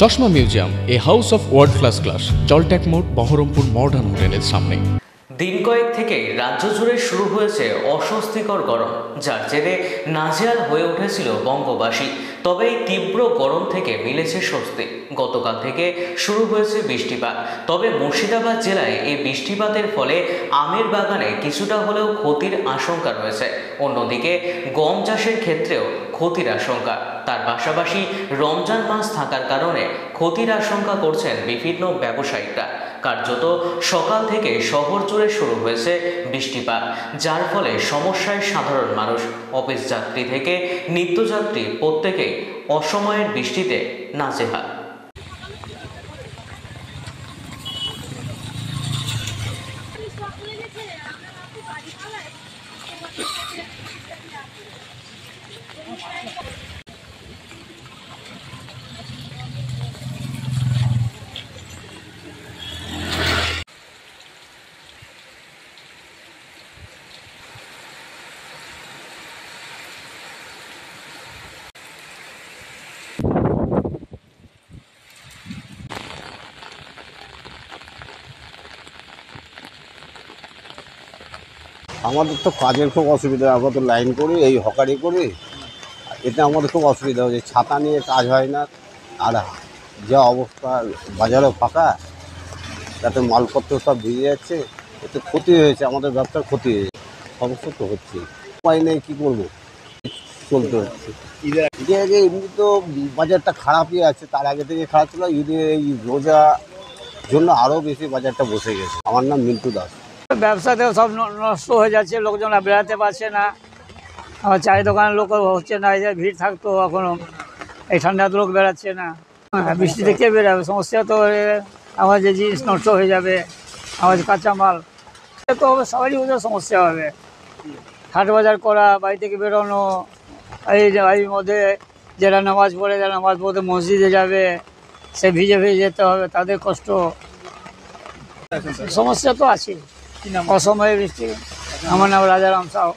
চশমা museum, a house of world class, জলট্যাক মোড়, বহরমপুর মডার্ন হোটেলের সামনে। দিন কয়েক থেকেই রাজ্য জুড়ে শুরু হয়েছে অস্বস্তিকর গরম, যার জেরে নাজেহাল হয়ে উঠেছিল বঙ্গবাসী। তবে এই তীব্র গরম থেকে মিলেছে স্বস্তি। গতকাল থেকে শুরু হয়েছে বৃষ্টিপাত। তবে মুর্শিদাবাদ জেলায় এই বৃষ্টিপাতের ফলে আমের বাগানে কিছুটা হলেও ক্ষতির আশঙ্কা রয়েছে। অন্যদিকে গম চাষের ক্ষেত্রেও ক্ষতির আশঙ্কা। তার পাশাপাশি রমজান মাস থাকার কারণে ক্ষতির আশঙ্কা করছেন বিভিন্ন ব্যবসায়িকরা। কার্যত সকাল থেকে শহর জুড়ে শুরু হয়েছে বৃষ্টিপাত, যার ফলে সমস্যায় সাধারণ মানুষ। অফিস যাত্রী থেকে নিত্যযাত্রী প্রত্যেকেই অসময়ের বৃষ্টিতে নাজেহাল। আমাদের তো কাজের খুব অসুবিধা, আমরা তো লাইন করি, এই হকারি করি, এতে আমাদের খুব অসুবিধা হচ্ছে। ছাতা নিয়ে কাজ হয় না, আর যা অবস্থা বাজারও ফাঁকা, তাতে মালপত্র সব ভিজে যাচ্ছে, এতে ক্ষতি হয়েছে, আমাদের ব্যবসার ক্ষতি হয়েছে, সমস্যা তো হচ্ছে। উপায় নেই, কী করবো, চলতে হচ্ছে। ঈদের আগে এমনি তো বাজারটা খারাপই আছে, তার আগে থেকে খারাপ ছিল, ঈদের এই রোজা জন্য আরও বেশি বাজারটা বসে গেছে। আমার নাম মিন্টু দাস। ব্যবসাতেও সব নষ্ট হয়ে যাচ্ছে, লোকজন বেড়াতে পারছে না, আবার চায়ের দোকানের লোক হচ্ছে না, এই যে ভিড় থাকতো এখনো, এই ঠান্ডাতে লোক বেড়াচ্ছে না। বৃষ্টিতে কে বেরাবে, সমস্যা তো আমার যে জিনিস নষ্ট হয়ে যাবে, আমার কাঁচামাল তো হবে, সবারই ওদের সমস্যা হবে। হাট বাজার করা, বাড়ি থেকে বেরোনো, এই মধ্যে যারা নামাজ পড়ে, যারা নামাজ পড়তে মসজিদে যাবে, সে ভিজে ভিজে যেতে হবে, তাদের কষ্ট, সমস্যা তো আছে। অসময়ে বৃষ্টি। আমার নাম রাজারাম সাউ।